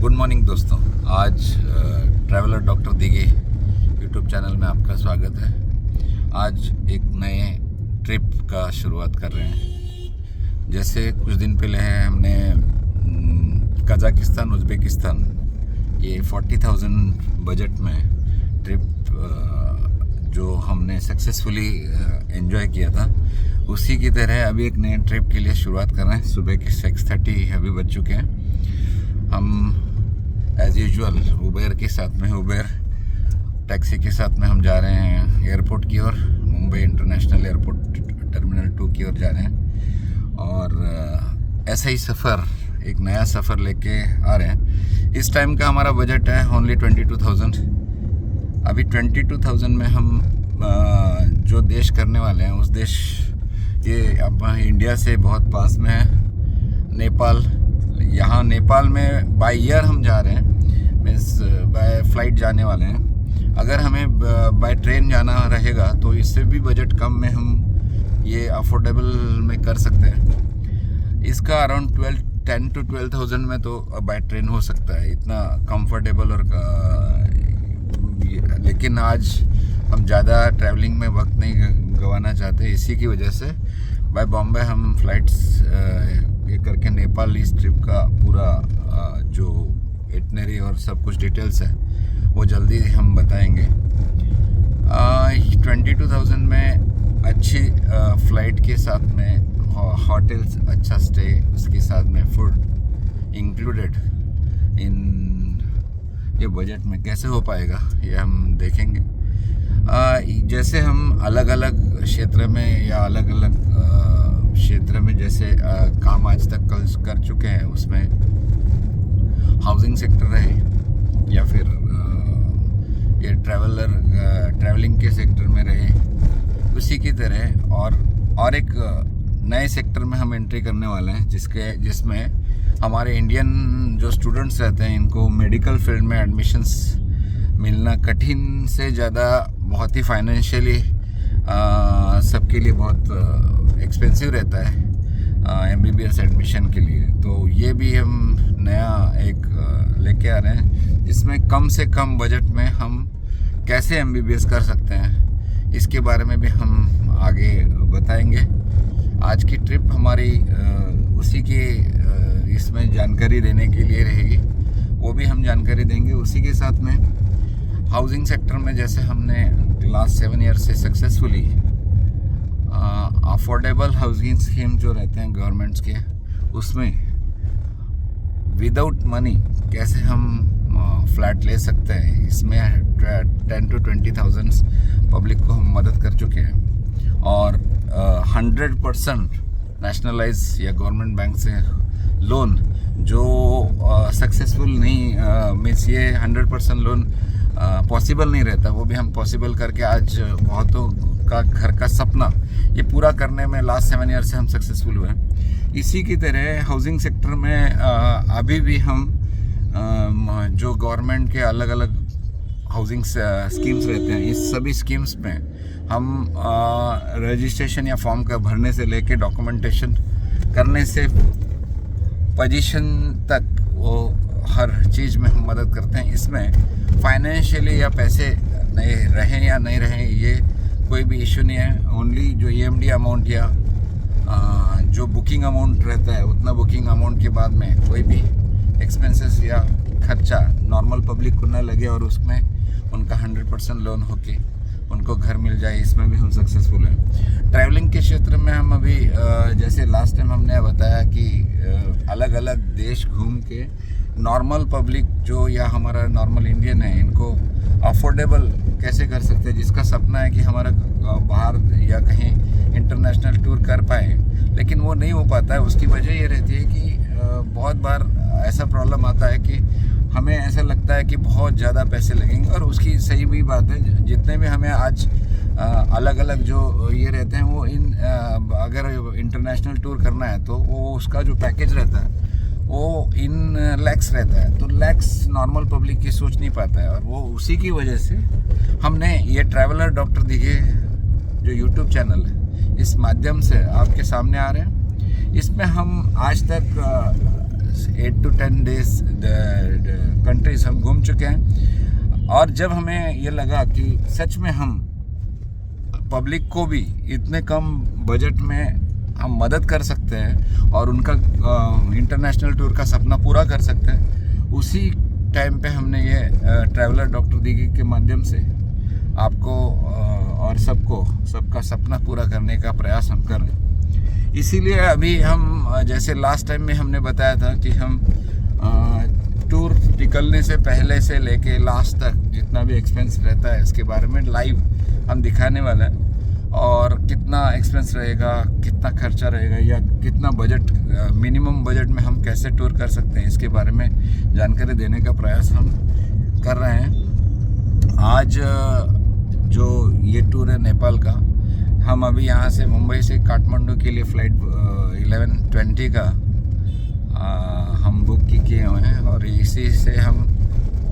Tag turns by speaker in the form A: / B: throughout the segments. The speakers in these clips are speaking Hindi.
A: गुड मॉर्निंग दोस्तों। आज ट्रैवलर डॉक्टर दिगे यूट्यूब चैनल में आपका स्वागत है। आज एक नए ट्रिप का शुरुआत कर रहे हैं। जैसे कुछ दिन पहले है हमने कजाकिस्तान उज़्बेकिस्तान ये 40,000 बजट में ट्रिप जो हमने सक्सेसफुली एंजॉय किया था, उसी की तरह अभी एक नए ट्रिप के लिए शुरुआत कर रहे हैं। सुबह के 6:30 अभी बज चुके हैं। हम एज़ यूजुअल उबेर के साथ में उबेर टैक्सी के साथ में हम जा रहे हैं एयरपोर्ट की ओर, मुंबई इंटरनेशनल एयरपोर्ट टर्मिनल 2 की ओर जा रहे हैं। और ऐसा ही सफ़र, एक नया सफ़र लेके आ रहे हैं। इस टाइम का हमारा बजट है ओनली 22,000। अभी 22,000 में हम जो देश करने वाले हैं उस देश ये अब इंडिया से बहुत पास में है, नेपाल। यहाँ नेपाल में बाय ईयर हम जा रहे हैं, मीन्स बाय फ्लाइट जाने वाले हैं। अगर हमें बाय ट्रेन जाना रहेगा तो इससे भी बजट कम में हम ये अफोर्डेबल में कर सकते हैं। इसका अराउंड 10 to 12,000 में तो बाय ट्रेन हो सकता है, इतना कंफर्टेबल। और लेकिन आज हम ज़्यादा ट्रैवलिंग में वक्त नहीं गंवाना चाहते, इसी की वजह से बाय बॉम्बे हम फ्लाइट्स ये करके नेपाल इस ट्रिप का पूरा जो इटनरी और सब कुछ डिटेल्स है वो जल्दी हम बताएंगे। 22,000 में अच्छी फ़्लाइट के साथ में होटल्स, अच्छा स्टे, उसके साथ में फूड इंक्लूडेड इन ये बजट में कैसे हो पाएगा ये हम देखेंगे। जैसे हम अलग अलग क्षेत्र में या अलग अलग क्षेत्र में जैसे काम आज तक कर चुके हैं, उसमें हाउसिंग सेक्टर रहे या फिर ये ट्रैवलिंग के सेक्टर में रहे, उसी की तरह और एक नए सेक्टर में हम एंट्री करने वाले हैं जिसमें हमारे इंडियन जो स्टूडेंट्स रहते हैं इनको मेडिकल फील्ड में एडमिशन्स मिलना कठिन से ज़्यादा बहुत ही फाइनेंशियली सबके लिए बहुत एक्सपेंसिव रहता है MBBS एडमिशन के लिए। तो ये भी हम नया एक लेके आ रहे हैं जिसमें कम से कम बजट में हम कैसे MBBS कर सकते हैं, इसके बारे में भी हम आगे बताएंगे। आज की ट्रिप हमारी उसी की इसमें जानकारी देने के लिए रहेगी, वो भी हम जानकारी देंगे। उसी के साथ में हाउसिंग सेक्टर में जैसे हमने लास्ट 7 ईयर से सक्सेसफुली अफोर्डेबल हाउसिंग स्कीम जो रहते हैं गवर्नमेंट्स के, उसमें विदाउट मनी कैसे हम फ्लैट ले सकते हैं, इसमें 10 to 20,000 पब्लिक को हम मदद कर चुके हैं। और 100% नेशनलाइज या गवर्नमेंट बैंक से लोन जो सक्सेसफुल नहीं मीन्स ये 100% लोन पॉसिबल नहीं रहता, वो भी हम पॉसिबल करके आज बहुतों का घर का सपना ये पूरा करने में लास्ट 7 ईयर से हम सक्सेसफुल हुए हैं। इसी की तरह हाउसिंग सेक्टर में अभी भी हम जो गवर्नमेंट के अलग अलग हाउसिंग स्कीम्स रहते हैं, इस सभी स्कीम्स में हम रजिस्ट्रेशन या फॉर्म का भरने से लेके डॉक्यूमेंटेशन करने से पोजीशन तक वो हर चीज़ में हम मदद करते हैं। इसमें फाइनेंशियली या पैसे नहीं रहें या नहीं रहें ये कोई भी इशू नहीं है। ओनली जो EMD अमाउंट या जो बुकिंग अमाउंट रहता है, उतना बुकिंग अमाउंट के बाद में कोई भी एक्सपेंसेस या खर्चा नॉर्मल पब्लिक को न लगे और उसमें उनका 100% लोन होके उनको घर मिल जाए, इसमें भी हम सक्सेसफुल हैं। ट्रैवलिंग के क्षेत्र में हम अभी जैसे लास्ट टाइम हमने बताया कि अलग अलग देश घूम के नॉर्मल पब्लिक जो या हमारा नॉर्मल इंडियन है, इनको अफोर्डेबल कैसे कर सकते हैं, जिसका सपना है कि हमारा बाहर या कहीं इंटरनेशनल टूर कर पाए, लेकिन वो नहीं हो पाता है। उसकी वजह ये रहती है कि बहुत बार ऐसा प्रॉब्लम आता है कि हमें ऐसा लगता है कि बहुत ज़्यादा पैसे लगेंगे, और उसकी सही भी बात है। जितने भी हमें आज अलग अलग जो ये रहते हैं वो अगर इंटरनेशनल टूर करना है तो वो उसका जो पैकेज रहता है वो इन लैक्स रहता है, तो लैक्स नॉर्मल पब्लिक की सोच नहीं पाता है। और वो उसी की वजह से हमने ये ट्रैवलर डॉक्टर दिगे जो यूट्यूब चैनल है, इस माध्यम से आपके सामने आ रहे हैं। इसमें हम आज तक 8 to 10 days कंट्रीज़ हम घूम चुके हैं। और जब हमें ये लगा कि सच में हम पब्लिक को भी इतने कम बजट में हम मदद कर सकते हैं और उनका इंटरनेशनल टूर का सपना पूरा कर सकते हैं, उसी टाइम पे हमने ये ट्रैवलर डॉक्टर दीगी के माध्यम से आपको और सबका सपना पूरा करने का प्रयास हम कर रहे हैं। इसीलिए अभी हम जैसे लास्ट टाइम में हमने बताया था कि हम टूर निकलने से पहले से लेके लास्ट तक जितना भी एक्सपेंस रहता है इसके बारे में लाइव हम दिखाने वाला है, और कितना एक्सपेंस रहेगा, कितना खर्चा रहेगा, या कितना बजट मिनिमम बजट में हम कैसे टूर कर सकते हैं, इसके बारे में जानकारी देने का प्रयास हम कर रहे हैं। आज जो ये टूर है नेपाल का, हम अभी यहाँ से मुंबई से काठमांडू के लिए फ़्लाइट 11:20 का हम बुक किए हुए हैं, और इसी से हम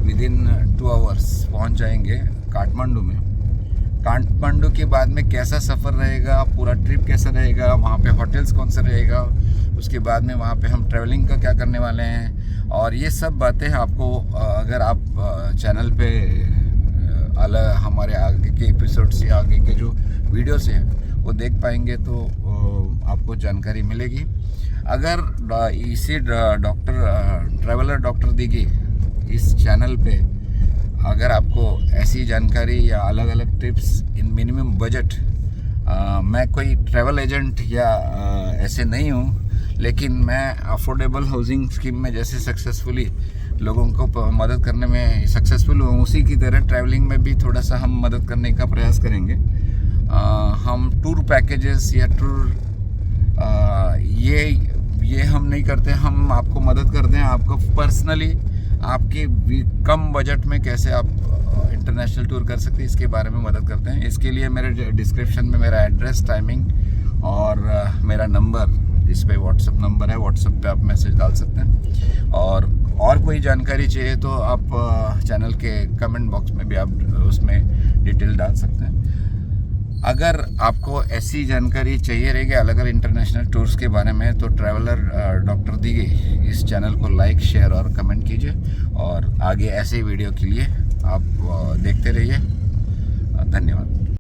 A: विदिन 2 आवर्स पहुँच जाएंगे काठमांडू में। काठमांडू के बाद में कैसा सफ़र रहेगा, पूरा ट्रिप कैसा रहेगा, वहाँ पे होटल्स कौन सा रहेगा, उसके बाद में वहाँ पे हम ट्रैवलिंग का क्या करने वाले हैं, और ये सब बातें आपको अगर आप चैनल पे हमारे आगे के एपिसोड्स या आगे के जो वीडियोस हैं वो देख पाएंगे तो आपको जानकारी मिलेगी। अगर इसी ट्रैवलर डॉक्टर दीगी इस चैनल पे अगर आपको ऐसी जानकारी या अलग अलग टिप्स इन मिनिमम बजट, मैं कोई ट्रैवल एजेंट या ऐसे नहीं हूँ, लेकिन मैं अफोर्डेबल हाउसिंग स्कीम में जैसे सक्सेसफुली लोगों को मदद करने में सक्सेसफुल हूँ, उसी की तरह ट्रैवलिंग में भी थोड़ा सा हम मदद करने का प्रयास करेंगे। हम टूर पैकेजेस या टूर ये हम नहीं करते, हम आपको मदद करते हैं, आपको पर्सनली आपके कम बजट में कैसे आप इंटरनेशनल टूर कर सकते हैं इसके बारे में मदद करते हैं। इसके लिए मेरे डिस्क्रिप्शन में मेरा एड्रेस, टाइमिंग और मेरा नंबर, इस पे व्हाट्सअप नंबर है, व्हाट्सअप पे आप मैसेज डाल सकते हैं। और कोई जानकारी चाहिए तो आप चैनल के कमेंट बॉक्स में भी आप उसमें डिटेल डाल सकते हैं। अगर आपको ऐसी जानकारी चाहिए रहेगी अलग अलग इंटरनेशनल टूर्स के बारे में, तो ट्रैवलर डॉक्टर दीगी इस चैनल को लाइक, शेयर और कमेंट कीजिए, और आगे ऐसे वीडियो के लिए आप देखते रहिए। धन्यवाद।